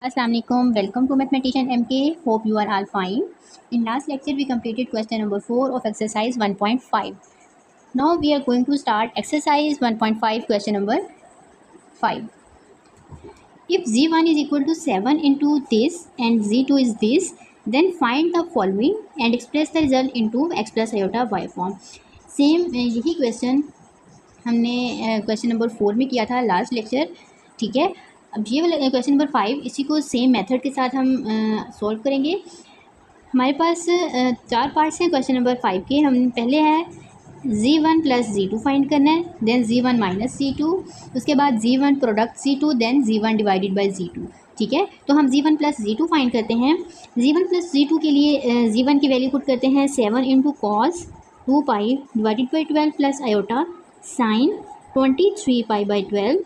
Assalamualaikum. Welcome to Mathematician MK. Hope you are all fine. In last lecture, we completed question number 4 of exercise 1.5. Now we are going to start exercise 1.5 question number 5. If z1 is equal to 7 into this and z2 is this, then find the following and express the result into x plus iota y form. Same यही question हमने question number 4 में किया था last lecture. ठीक है, अब ये वाला क्वेश्चन नंबर 5 इसी को सेम मेथड के साथ हम सॉल्व करेंगे. हमारे पास 4 पार्ट्स हैं क्वेश्चन नंबर 5 के. हम पहले है z1 प्लस z2 फाइंड करना है, देन z1 माइनस z2, उसके बाद z1 product z2, then z1 divided by z2. ठीक है, तो हम z1 प्लस z2 फाइंड करते हैं. z1 प्लस z2 के लिए z1 की वैल्यू पुट करते हैं 7 into cos 2 pi divided by 12 plus iota sine 23 pi by 12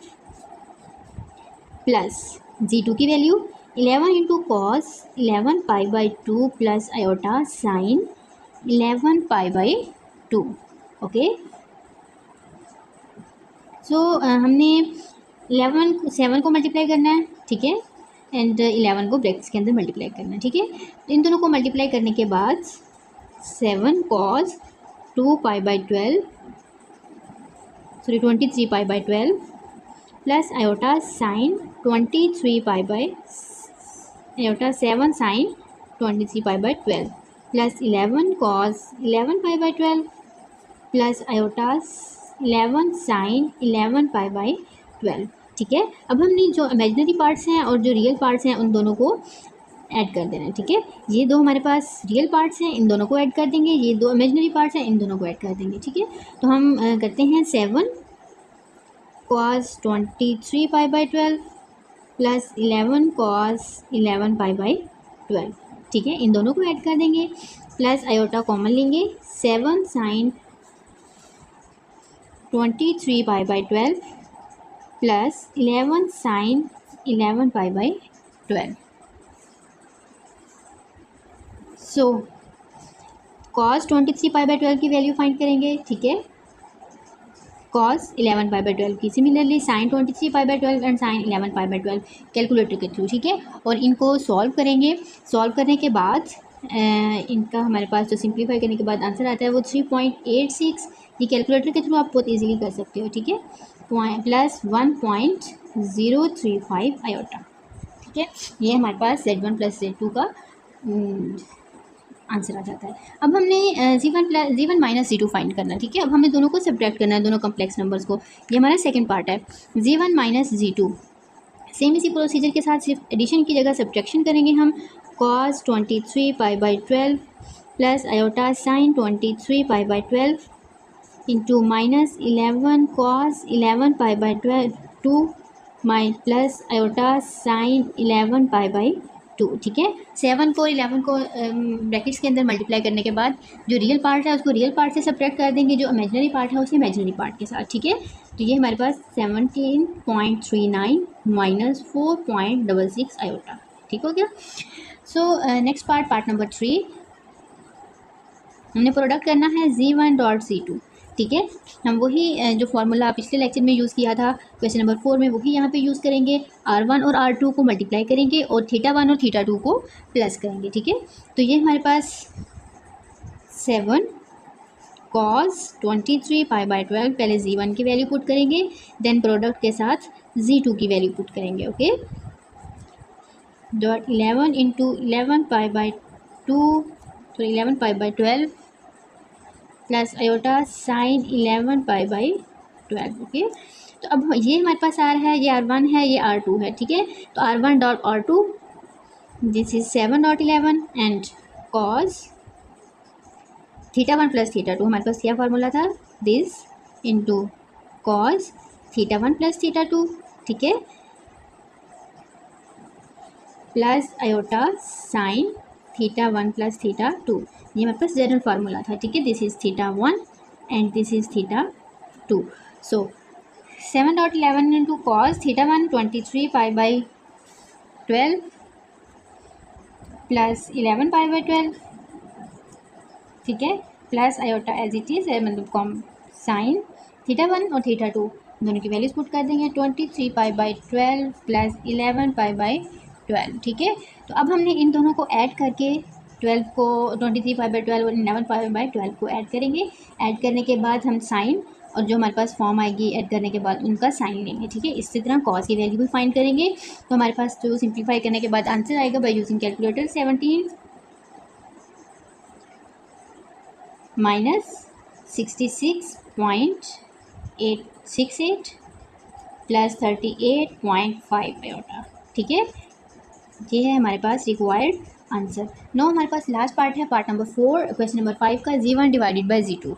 plus z2 की value 11 into cos 11 pi by 2 plus iota sine 11 pi by 2. Okay, so हमने 7 को मल्टीप्लाई करना है. ठीक है, एंड 11 को ब्रैकेट्स के अंदर मल्टीप्लाई करना है. ठीक है, इन दोनों को मल्टीप्लाई करने के बाद 7 cos 2 pi by 12 23 pi by 12 plus iota sine 23 pi by iota 7 sine 23 pi by 12 plus 11 cos 11 pi by 12 plus iota 11 sine 11 pi by 12. ठीक है, अब हमने जो इमेजिनरी पार्ट्स हैं और जो रियल पार्ट्स हैं उन दोनों को ऐड कर देना है. ठीक है, ये दो हमारे पास रियल पार्ट्स हैं, इन दोनों को ऐड कर देंगे. ये दो इमेजिनरी पार्ट्स हैं, इन दोनों को ऐड कर देंगे. ठीक है, तो हम करते हैं 7 cos 23 pi by 12 plus 11 cos 11 pi by 12. ठीक है, इन दोनों को ऐड कर देंगे, प्लस आयोटा कॉमन लेंगे 7 sine 23 pi by 12 plus 11 sine 11 pi by 12. So cos 23 pi by 12 की वैल्यू फाइंड करेंगे. ठीक है, cos 11 पाई बाई 12 की, similarly sine 23 pi by 12 and sine 11 pi by 12 calculator के थ्रू. ठीक है, और इनको सॉल्व करेंगे. सॉल्व करने के बाद इनका हमारे पास जो सिंप्लीफाई करने के बाद आंसर आता है वो 3.86. ये कैलकुलेटर के थ्रू आप बहुत इजीली कर सकते हो. ठीक है, प्लस 1.035 आयोटा. ठीक है, ये हमारे पास z1 प्लस z2 का आंसर आ जाता है. अब हमने z1 माइनस z2 फाइंड करना है. ठीक है, अब हमें दोनों को सब्ट्रैक्ट करना है, दोनों कम्प्लेक्स नंबर्स को. ये हमारा सेकंड पार्ट है. z1 माइनस z2, सेम इसी प्रोसीजर के साथ सिर्फ एडिशन की जगह सब्ट्रैक्शन करेंगे हम. cos 23 pi by 12 plus iota sine 23 pi by 12 into minus 11 cos 11 pi by 2 plus iota sine 11 pi by 2. ठीक है, 7 को 11 को ब्रैकेट्स के अंदर मल्टीप्लाई करने के बाद जो रियल पार्ट है उसको रियल पार्ट से सब्ट्रैक्ट कर देंगे, जो इमेजिनरी पार्ट है उसे इमेजिनरी पार्ट के साथ. ठीक है, तो ये हमारे पास 17.39 माइनस 4.66 आयोटा. ठीक हो गया. सो नेक्स्ट पार्ट नंबर 3, हमने प्रोडक्ट करना है z1 डॉट z2. ठीक है, हम वही जो फार्मूला पिछले लेक्चर में यूज़ किया था क्वेश्चन नंबर 4 में वही यहाँ पे यूज़ करेंगे. r1 और r2 को मल्टीप्लाई करेंगे और θ1 और θ2 को प्लस करेंगे. ठीक है, तो ये हमारे पास 7 cos 23 पाई बाई 12, पहले z1 की वैल्यू पुट करेंगे, देन प्रोडक्ट के साथ z2 की वैल्यू पुट करेंगे. Okay, dot 11 into 11 pi by 2 तो 11 pi by 12 plus iota sine 11 pi by 12. Okay, तो अब ये हमारे पास आ रहा है, ये r1 है, ये r2 है. ठीक है, तो r1 dot r2, this is 7 dot 11 and cos θ1 plus θ2, हमारे पास क्या फार्मूला था, दिस इंटू कॉस θ1 प्लस θ2. ठीक है, प्लस आयोटा साइन θ1 प्लस θ2, ये हमारे पास जनरल फार्मूला था. ठीक है, this is θ1 and this is θ2. So 7 dot 11 into cos θ1 23 pi by 12 plus 11 pi by 12. ठीक है, plus iota as it is, मतलब कॉम साइन θ1 और θ2 दोनों की वैल्यूज पुट कर देंगे. 23 pi by 12 plus 11 pi by 12, ठीक है। तो अब हमने इन दोनों को ऐड करके 12 को 23 π/12 और 11 π/12 को ऐड करेंगे। ऐड करने के बाद हम साइन और जो हमारे पास फॉर्म आएगी ऐड करने के बाद उनका साइन लेंगे, ठीक है। इसी तरह कॉस की वैल्यू भी फाइंड करेंगे। तो हमारे पास जो सिंप्लीफाई करने के बाद आंसर आएगा by using calculator 17 - 66.868 plus 38.5 iota, ठीक है। ये है हमारे पास रिक्वायर्ड आंसर। नो हमारे पास लास्ट पार्ट है, पार्ट नंबर 4 क्वेश्चन नंबर 5 का, Z1 divided by Z2।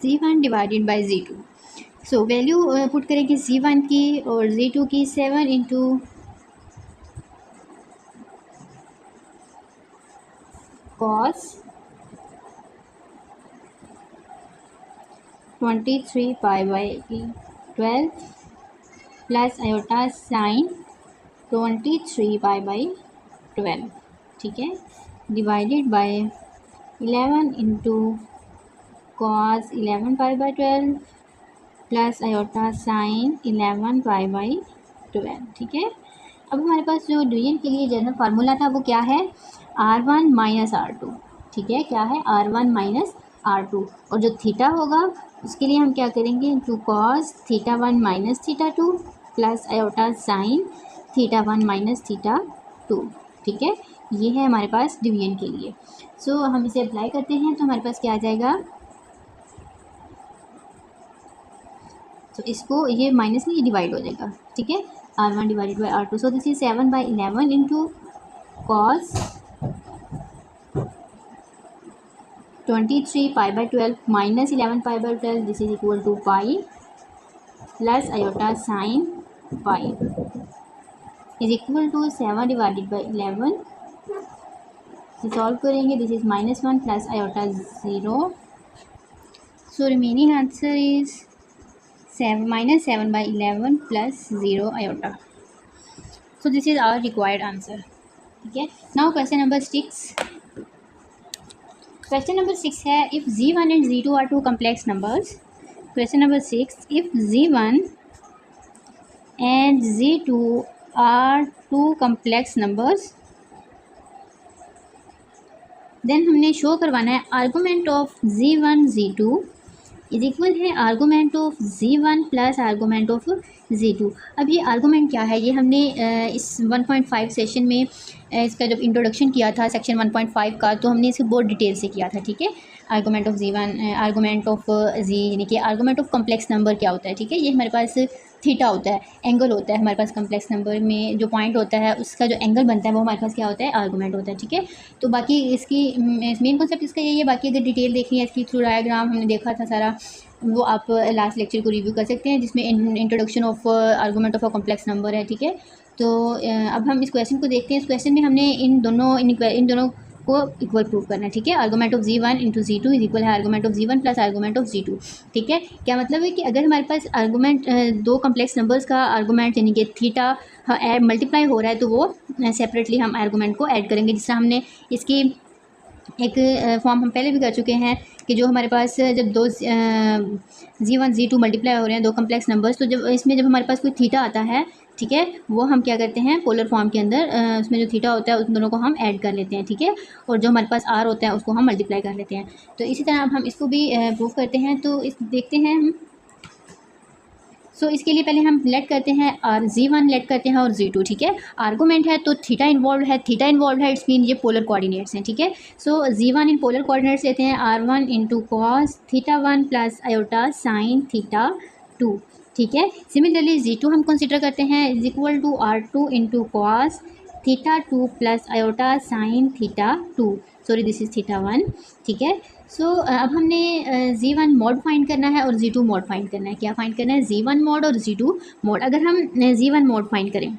Z1 divided by Z2, so value put करेंगे Z1 की और Z2 की। 7 into cos 23π/12 plus iota sine 23π/12, ठीक है, divided by 11 into cos 11π/12 plus iota sine 11π/12, ठीक है। अब हमारे पास जो डिवीजन के लिए जनरल फार्मूला था वो क्या है, R1 - R2, ठीक है। क्या है, R1 - R2, और जो थीटा होगा उसके लिए हम क्या करेंगे, into cos θ1 - θ2 plus iota sine θ1 - θ2, ठीक है। ये है हमारे पास डिवीजन के लिए। सो हम इसे अप्लाई करते हैं तो हमारे पास क्या आ जाएगा, तो इसको ये माइनस नहीं, ये डिवाइड हो जाएगा, ठीक है। R1 divided by R2, so this is 7/11 into cos 23π/12 minus 11π/12, this is equal to pi plus iota sine pi is equal to 7 divided by 11। Solve करेंगे, this is -1 plus iota 0, so remaining answer is -7/11 plus 0 iota. So this is our required answer, ठीक है। Now question number 6। Question number 6 है, if Z1 and Z2 are two complex numbers. Question number 6, if Z1 and Z2 are two complex numbers, then हमने show करवाना है argument of Z1 Z2 is equal है argument of Z1 plus argument of Z2। अब ये argument क्या है, ये हमने इस 1.5 सेशन में इसका जब इंट्रोडक्शन किया था सेक्शन 1.5 का, तो हमने इसे बहुत डिटेल से किया था, ठीक है। Argument of Z1, argument of Z, यानी कि आर्गूमेंट ऑफ कम्प्लेक्स नंबर क्या होता है, ठीक है। ये हमारे पास थीटा होता है, एंगल होता है हमारे पास कम्प्लेक्स नंबर में, जो पॉइंट होता है उसका जो एंगल बनता है वो हमारे पास क्या होता है, आर्गूमेंट होता है, ठीक है। तो बाकी इसकी मेन कॉन्सेप्ट इसका यही है। बाकी अगर डिटेल देखनी है इसकी थ्रू डायग्राम हमने देखा था सारा, वो आप लास्ट लेक्चर को रिव्यू कर सकते हैं, जिसमें introduction of argument of a complex number है, ठीक है। तो अब हम इस क्वेश्चन को देखते हैं। इस क्वेश्चन में हमने इन दोनों को इक्वल प्रूव करना है, ठीक है। Argument of Z1 into Z2 is equal है argument of Z1 plus argument of Z2, ठीक है। क्या मतलब है कि अगर हमारे पास आर्गूमेंट दो कम्प्लेक्स नंबर्स का आर्गूमेंट यानी कि थीटा मल्टीप्लाई हो रहा है, तो वो सेपरेटली हम आर्गूमेंट को ऐड करेंगे। जिस तरह हमने इसकी एक फॉर्म हम पहले भी कर चुके हैं कि जो हमारे पास जब दो Z1 Z2 मल्टीप्लाई हो रहे हैं, दो कम्प्लेक्स नंबर्स, तो जब इसमें जब हमारे पास कोई थीटा आता है, ठीक है, वो हम क्या करते हैं पोलर फॉर्म के अंदर उसमें जो थीटा होता है उन दोनों को हम ऐड कर लेते हैं, ठीक है। और जो हमारे पास आर होता है उसको हम मल्टीप्लाई कर लेते हैं। तो इसी तरह अब हम इसको भी प्रूव करते हैं। तो इस देखते हैं हम। सो इसके लिए पहले हम लेट करते हैं और Z1 लेट करते हैं और Z2, ठीक है। आर्गूमेंट है तो थीटा इन्वॉल्व है, इट्स मीन ये पोलर कोऑर्डिनेट्स हैं, ठीक है। सो Z1 इन पोलर कोऑर्डिनेट्स लेते हैं R1 into cos θ1 plus iota sine θ2, ठीक है। सिमिलरली Z2 हम कंसिडर करते हैं is equal to R2 into cos θ2 plus iota sine θ2, sorry this is θ1, ठीक है। सो अब हमने Z1 मॉड फाइंड करना है और Z2 मॉड फाइंड करना है। क्या फाइंड करना है, Z1 मॉड और Z2 मॉड। अगर हम Z1 मॉड फाइंड करें,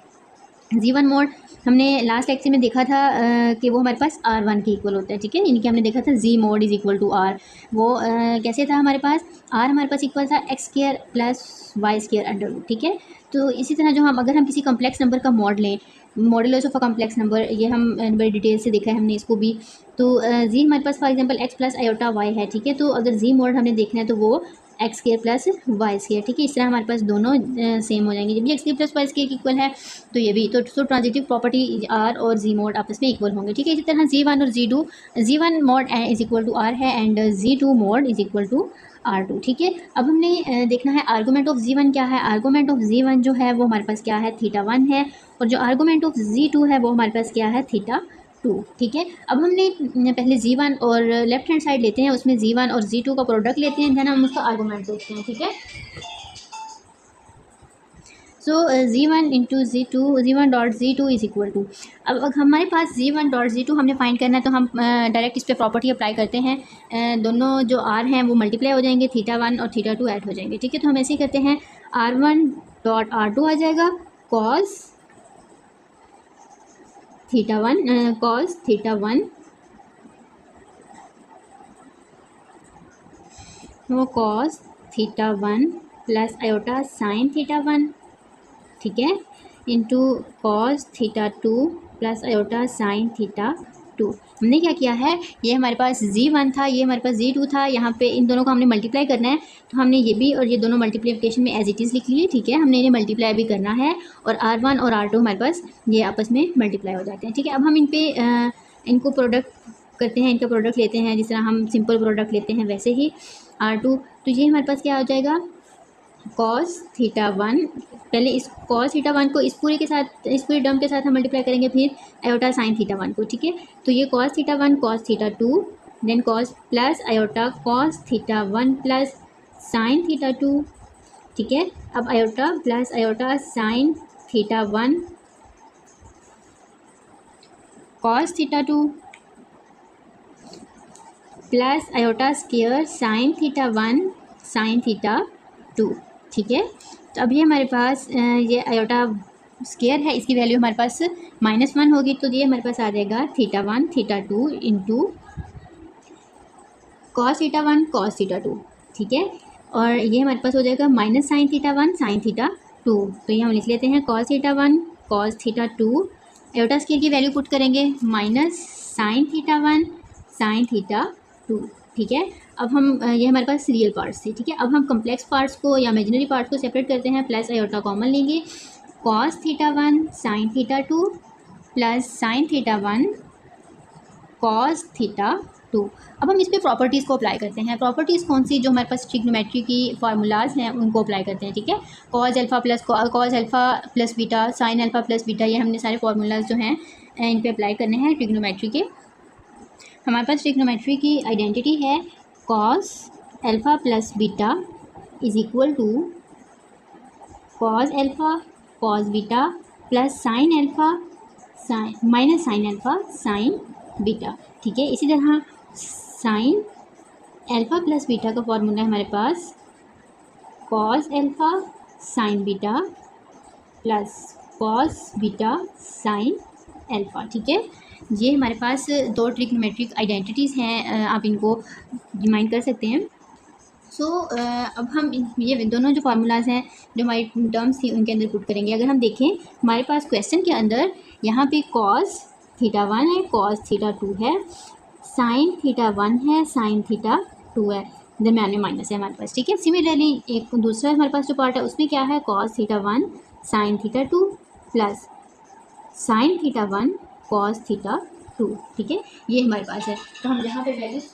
Z1 मॉड हमने लास्ट लेक्चर में देखा था कि वो हमारे पास R1 के इक्वल होता है, ठीक है। यानी कि हमने देखा था Z mod is equal to R। वो कैसे था, हमारे पास R हमारे पास इक्वल था x² plus y² under root, ठीक है। तो इसी तरह जो हम अगर हम किसी कम्प्लेक्स नंबर का मॉड लें, modulus of a complex number, ये हम बड़ी डिटेल से देखा है हमने इसको भी। तो Z हमारे पास for example x plus iota y है, ठीक है। तो अगर Z मॉड हमने देखना है तो वो x square plus y square, ठीक है। इस तरह हमारे पास दोनों सेम हो जाएंगे। जब भी x square plus y square equal है तो ये भी तो ट्रांजिटिव प्रॉपर्टी आर और जी मोड आपस में इक्वल होंगे, ठीक है। इसी तरह जी1 और जी1 mod is equal to R है एंड जी2 mod is equal to R2, ठीक है। अब हमने देखना है आर्गूमेंट ऑफ जी1 क्या है। आर्गूमेंट ऑफ जी1 जो है वो हमारे पास क्या है, थीटा1 है, और जो आर्गूमेंट ऑफ जी2 है वो हमारे पास क्या है, थीटा2, ठीक है। अब हमने पहले जी1 और लेफ्ट हैंड साइड लेते हैं, उसमें जी1 और जी2 का प्रोडक्ट लेते हैं, देन हम उसका आर्गूमेंट देखते हैं, ठीक है। सो जी1 इंटू जी2, जी1 डॉट जी2 इज इक्वल टू, अब हमारे पास जी1 डॉट जी2 हमने फाइंड करना है तो हम डायरेक्ट इस पर प्रॉपर्टी अप्लाई करते हैं। दोनों जो आर हैं वो मल्टीप्लाई हो जाएंगे, थीटा1 और थीटा2 ऐड हो जाएंगे, ठीक है। तो हम ऐसे ही करते हैं, R1 डॉट R2 आ जाएगा कॉस थीटा1 कॉस थीटा1 वो कॉस थीटा1 प्लस आयोटा साइन थीटा1, ठीक है, इंटू कॉस थीटा2 प्लस आयोटा साइन थीटा2। हमने क्या किया है, ये हमारे पास जी1 था, ये हमारे पास जी2 था, यहाँ पे इन दोनों को हमने मल्टीप्लाई करना है, तो हमने ये भी और ये दोनों मल्टीप्लिकेशन में एज इट इज़ लिख लिए, ठीक है। हमने इन्हें मल्टीप्लाई भी करना है और R1 और R2 हमारे पास ये आपस में मल्टीप्लाई हो जाते हैं, ठीक है। अब हम इन पे इनको प्रोडक्ट करते हैं, इनका प्रोडक्ट लेते हैं, जिस तरह हम सिंपल प्रोडक्ट लेते हैं वैसे ही R2, तो ये हमारे पास क्या हो जाएगा, कॉस थीटा1, पहले इस कॉस थीटा1 को इस पूरे के साथ, इस पूरे टर्म के साथ हम मल्टीप्लाई करेंगे, फिर आयोटा साइन थीटा1 को, ठीक है। तो ये कॉस थीटा1 कॉस थीटा2 then cos plus iota cos थीटा1 प्लस साइन थीटा2, ठीक है। अब आयोटा प्लस आयोटा साइन थीटा1 कॉस थीटा2 प्लस आयोटा स्क्वायर साइन थीटा1 साइन थीटा2, ठीक है। तो अभी हमारे पास ये आयोटा स्क्वायर है, इसकी वैल्यू हमारे पास -1 होगी, तो ये हमारे पास आ जाएगा थीटा1 थीटा2 इंटू कॉस थीटा1 कॉस थीटा2, ठीक है। और ये हमारे पास हो जाएगा माइनस साइन थीटा1 साइन थीटा2, तो ये हम लिख लेते हैं कॉस थीटा1 कॉस थीटा2, आयोटा स्क्वायर की वैल्यू पुट करेंगे माइनस साइन थीटा1 साइन थीटा2, ठीक है। अब हम ये हमारे पास रियल पार्ट्स थे, ठीक है। अब हम कम्प्लेक्स पार्ट्स को या इमेजिनरी पार्ट्स को सेपरेट करते हैं, प्लस आयोटा कॉमन लेंगे, कॉस थीटा1 साइन थीटा2 प्लस साइन थीटा1 कॉस थीटा2। अब हम इस पे प्रॉपर्टीज़ को अप्लाई करते हैं। प्रॉपर्टीज़ कौन सी, जो हमारे पास ट्रिग्नोमेट्री की फार्मूलाज हैं उनको अप्लाई करते हैं, ठीक है। Cos alpha plus beta, sine alpha plus beta, ये हमने सारे फार्मूलाज जो हैं इन पे अप्लाई करने हैं ट्रिग्नोमेट्री के। हमारे पास ट्रिग्नोमेट्री की आइडेंटिटी है, cos alpha plus beta is equal to cos alpha cos beta plus sine alpha minus sine alpha sine beta, ठीक है। इसी तरह साइन अल्फ़ा प्लस बीटा का फॉर्मूला है हमारे पास cos alpha sine beta plus cos beta sine alpha, ठीक है। ये हमारे पास दो ट्रिग्नोमेट्रिक आइडेंटिटीज़ हैं, आप इनको रिमाइंड कर सकते हैं। सो अब हम ये दोनों जो फार्मूलाज हैं, जो हमारी टर्म्स थी उनके अंदर पुट करेंगे। अगर हम देखें हमारे पास क्वेश्चन के अंदर यहाँ पे कॉस थीटा1 है, कॉस थीटा2 है, साइन थीटा1 है, साइन थीटा2 है, दरम्यान में माइनस है हमारे पास, ठीक है। सिमिलरली एक दूसरा हमारे पास जो पार्ट है उसमें क्या है, कॉस थीटा1 साइन थीटा2 प्लस साइन थीटा1 कॉस थीटा2, ठीक है। ये हमारे पास है। तो हम जहाँ पे वैल्यूज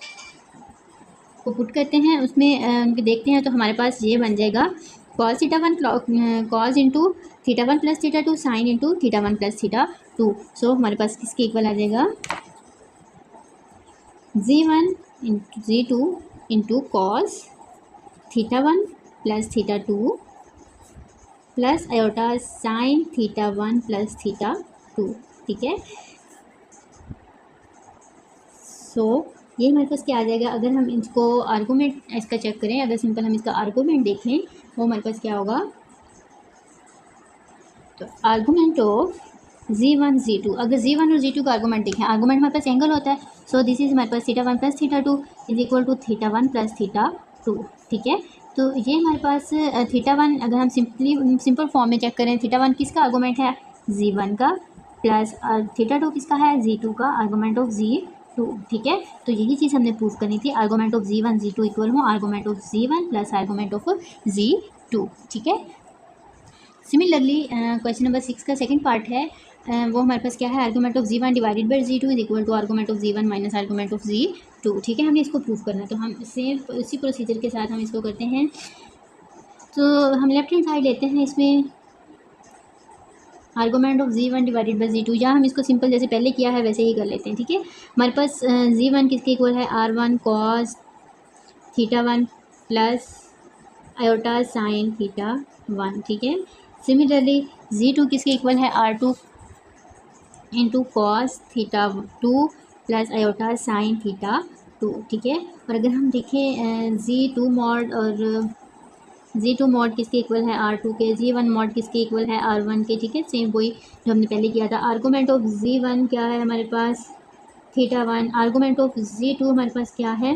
को पुट करते हैं उसमें देखते हैं, तो हमारे पास ये बन जाएगा कॉस थीटा1 कॉस इंटू थीटा1 प्लस थीटा2 साइन इंटू थीटा1 प्लस थीटा2। सो हमारे पास किसके इक्वल आ जाएगा, जी1 इंटू जी2 इंटू कॉस थीटा1 प्लस थीटा2 प्लस आयोटा साइन थीटा1 प्लस थीटा2, ठीक है। सो ये हमारे पास क्या आ जाएगा, अगर हम इसको आर्गूमेंट इसका चेक करें, अगर सिंपल हम इसका आर्गूमेंट देखें वो हमारे पास क्या होगा, तो आर्गूमेंट ऑफ जी1 जी2, अगर जी1 और जी2 का आर्गूमेंट देखें, आर्गूमेंट हमारे पास एंगल होता है, सो दिस इज हमारे पास थीटा1 प्लस थीटा2 इज इक्वल टू थीटा1 प्लस थीटा2, ठीक है। तो ये हमारे पास थीटा1, अगर हम सिंपल फॉर्म में चेक करें, थीटा1 किसका आर्गूमेंट है, जी1 का, प्लस थीटा2 किसका है, जी2 का, आर्गूमेंट ऑफ जी 2, ठीक है। तो यही चीज़ हमने प्रूव करनी थी, argument of Z1 Z2 equal हो argument of Z1 plus argument of Z2, ठीक है। सिमिलरली क्वेश्चन नंबर 6 का सेकंड पार्ट है, वो हमारे पास क्या है, argument of Z1 divided by Z2 is equal to argument of Z1 minus argument of Z2, ठीक है। हमें इसको प्रूव करना है, तो हम सेम इसी प्रोसीजर के साथ हम इसको करते हैं। तो हम लेफ्ट हैंड साइड लेते हैं, इसमें argument of Z1 divided by Z2, या हम इसको सिंपल जैसे पहले किया है वैसे ही कर लेते हैं, ठीक है। हमारे पास Z1 किसके इक्वल है, R1 cos θ1 plus iota sine θ1, ठीक है। सिमिलरली Z2 किसके इक्वल है, R2 into cos θ2 plus iota sine θ2, ठीक है। और अगर हम देखें Z2 मॉड और Z2 मॉड किसके इक्वल है, R2 के, Z1 मॉड किसके इक्वल है, R1 के, ठीक है। सेम वही जो हमने पहले किया था। आर्गूमेंट ऑफ Z1 क्या है हमारे पास, θ1, आर्गूमेंट ऑफ Z2 हमारे पास क्या है,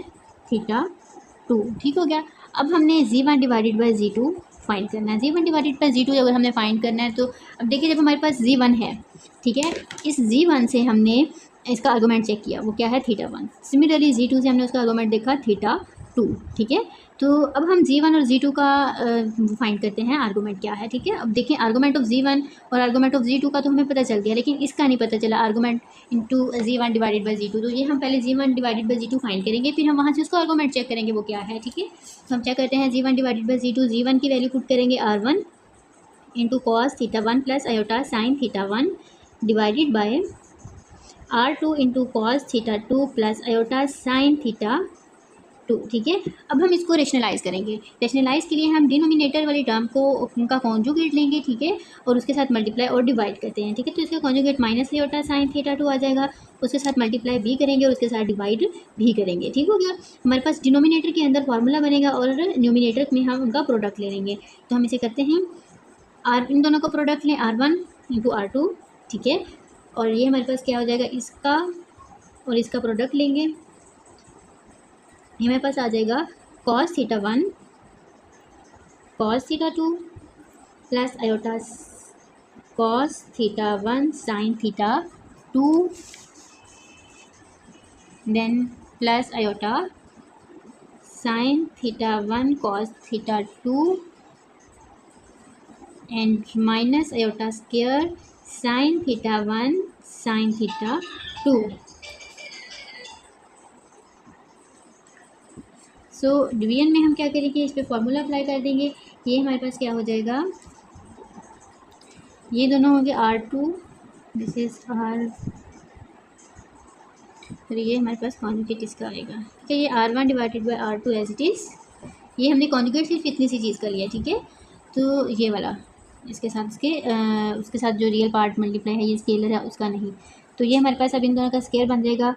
θ2, ठीक हो गया। अब हमने Z1 divided by Z2 find करना है। Z1 डिवाइडेड बाई Z2 अगर हमने फाइंड करना है, तो अब देखिए जब हमारे पास Z1 है, ठीक है, इस Z1 से हमने इसका आर्गूमेंट चेक किया, वो क्या है, θ1। सिमिलरली Z2 से हमने उसका आर्गूमेंट देखा, θ2, ठीक है। तो अब हम Z1 और Z2 का फाइंड करते हैं, आर्गूमेंट क्या है, ठीक है। अब देखें आर्गूमेंट ऑफ Z1 और आर्गूमेंट ऑफ Z2 का तो हमें पता चल गया, लेकिन इसका नहीं पता चला, argument into Z1 divided by Z2। तो ये हम पहले Z1 divided by Z2 find करेंगे, फिर हम वहाँ से उसको आर्गूमेंट चेक करेंगे वो क्या है, ठीक है। तो हम चेक करते हैं Z1 divided by Z2, Z1 की वैल्यू पुट करेंगे R1 into cos θ1 plus iota sine θ1 divided by R2 into cos θ2 plus iota sine θ2, ठीक है। अब हम इसको रेशनलाइज करेंगे। रेशनलाइज के लिए हम डिनोमिनेटर वाली टर्म को उनका कॉन्जुगेट लेंगे, ठीक है, और उसके साथ मल्टीप्लाई और डिवाइड करते हैं, ठीक है। तो इसका कॉन्जुगेट माइनस आयोटा साइन θ2 आ जाएगा, उसके साथ मल्टीप्लाई भी करेंगे और उसके साथ डिवाइड भी करेंगे, ठीक हो गया। हमारे पास डिनोमिनेटर के अंदर फार्मूला बनेगा और न्यूमिनेटर में हम उनका प्रोडक्ट ले लेंगे। तो हम इसे करते हैं, इन दोनों का प्रोडक्ट लें, R1 इंटू R2, ठीक है। और ये हमारे पास क्या हो जाएगा, इसका और इसका प्रोडक्ट लेंगे, ये हमारे पास आ जाएगा cos θ1 cos θ2 plus iota cos θ1 sin θ2 then plus iota sin θ1 cos θ2 and minus iota square sin θ1 sin θ2। So division में हम क्या करेंगे, इस पर फॉर्मूला अप्लाई कर देंगे। ये हमारे पास क्या हो जाएगा, ये दोनों होंगे R2, दिस इज R, और ये हमारे पास कॉन्जुगेट इसका आएगा, ठीक है। ये R1 divided by R2 as it is, ये हमने कॉन्जुगेट सिर्फ इतनी सी चीज़ कर लिया, ठीक है। तो ये वाला इसके साथ उसके साथ जो रियल पार्ट मल्टीप्लाई है, ये स्केलर है उसका नहीं। तो ये हमारे पास अब इन दोनों का स्केयर बन जाएगा,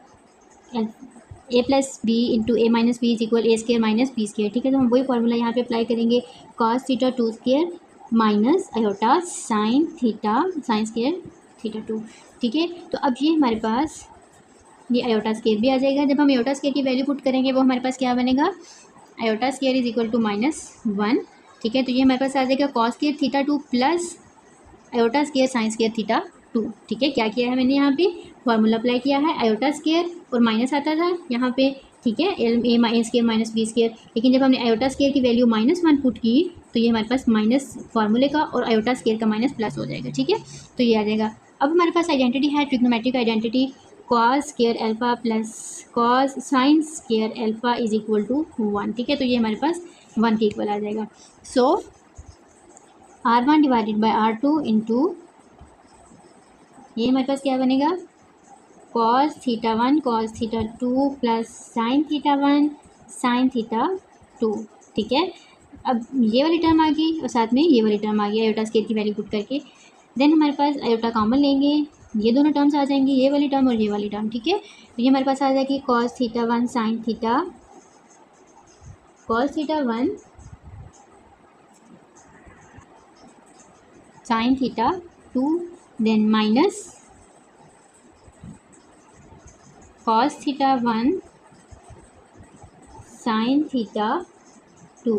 a plus b into a minus b is equal a square minus b square, ठीक है। तो हम वही फॉर्मूला यहाँ पे अप्लाई करेंगे, cos θ2 square minus iota sine square θ2, ठीक है। तो अब ये हमारे पास ये आयोटा स्केयर भी आ जाएगा। जब हम आयोटा स्केयर की वैल्यू पुट करेंगे, वो हमारे पास क्या बनेगा, iota square is equal to -1, ठीक है। तो ये हमारे पास आ जाएगा cos square θ2 plus iota square sine square θ2, ठीक है। क्या किया है मैंने, यहाँ पे फॉर्मूला अप्लाई किया है, आयोटा स्केयर और माइनस आता था यहाँ पे, ठीक है, ए स्केयर माइनस बी स्केयर। लेकिन जब हमने आयोटा स्केयर की वैल्यू -1 पुट की, तो ये हमारे पास माइनस फार्मूले का और आयोटा स्केयर का माइनस प्लस हो जाएगा, ठीक है। तो ये आ जाएगा। अब हमारे पास आइडेंटिटी है, trigonometric identity, cos square alpha plus cos sine square alpha is equal to 1, ठीक है। तो ये हमारे पास 1 के इक्वल आ जाएगा। सो R1 divided by R2 into, ये हमारे पास क्या बनेगा, cos θ1 cos θ2 plus sine θ1 sign θ2, ठीक है। अब ये वाली टर्म आ गई और साथ में ये वाली टर्म आ गई, आयोटा स्केयर की वैल्यू पुट करके। देन हमारे पास आयोटा कॉमन लेंगे, ये दोनों टर्म्स आ जाएंगी, ये वाली टर्म और ये वाली टर्म, ठीक है। तो ये हमारे पास आ जाएगी cos θ1 sine cos θ1 sign θ2 then minus cos θ1 sign θ2,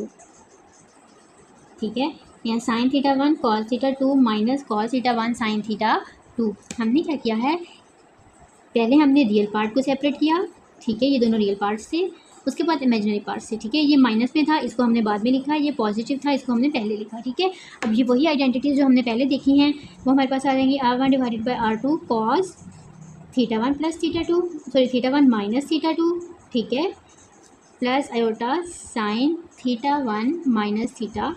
ठीक है। यहाँ sine θ1 cos θ2 minus cos θ1 sign θ2। हमने क्या किया है, पहले हमने रियल पार्ट को सेपरेट किया, ठीक है, ये दोनों रियल पार्ट्स थे, उसके बाद इमेजिनरी पार्ट से, ठीक है। ये माइनस में था, इसको हमने बाद में लिखा, ये पॉजिटिव था, इसको हमने पहले लिखा, ठीक है। अब ये वही आइडेंटिटीज जो हमने पहले देखी हैं वो हमारे पास आ जाएंगी R1 divided by R2 cos θ1 plus θ2, sorry θ1 minus θ2, ठीक है, प्लस आयोटा साइन θ1 माइनस θ2।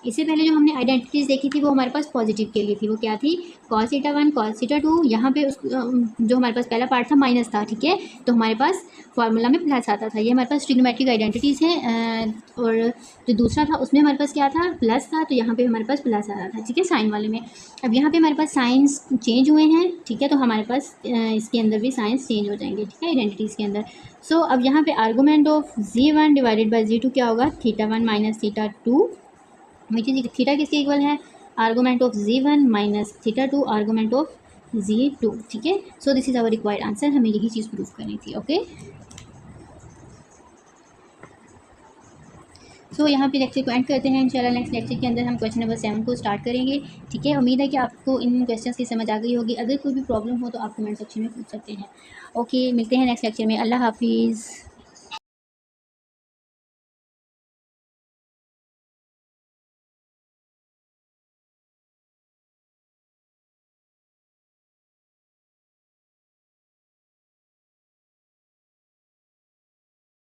इससे पहले जो हमने आइडेंटिटीज़ देखी थी वो हमारे पास पॉजिटिव के लिए थी, वो क्या थी, cos θ1 cos θ2। यहाँ पे जो हमारे पास पहला पार्ट था माइनस था, ठीक है, तो हमारे पास फार्मूला में प्लस आता था। ये हमारे पास ट्रिग्नोमेट्रिक आइडेंटिटीज़ हैं। और जो दूसरा था उसमें हमारे पास क्या था, प्लस था, तो यहाँ पे हमारे पास प्लस आ रहा था, ठीक है, साइन वाले में। अब यहाँ पे हमारे पास साइंस चेंज हुए हैं, ठीक है, तो हमारे पास इसके अंदर भी साइंस चेंज हो जाएंगे, ठीक है, आइडेंटिटीज़ के अंदर। सो अब यहाँ पे argument of z1 divided by z2 क्या होगा, θ1 माइनस θ2, विच इज थीटा किसके इक्वल है, argument of z1 minus θ2 argument of z2, ठीक है। So this is our required answer, हमें यही चीज़ प्रूव करनी थी, ओके। सो यहाँ पे लेक्चर को एंड करते हैं। इंशाल्लाह नेक्स्ट लेक्चर के अंदर हम क्वेश्चन नंबर 7 को स्टार्ट करेंगे, ठीक है। उम्मीद है कि आपको इन क्वेश्चंस की समझ आ गई होगी। अगर कोई भी प्रॉब्लम हो तो आप कमेंट सेक्शन में पूछ सकते हैं, ओके। मिलते हैं नेक्स्ट लेक्चर में, अल्लाह हाफिज़।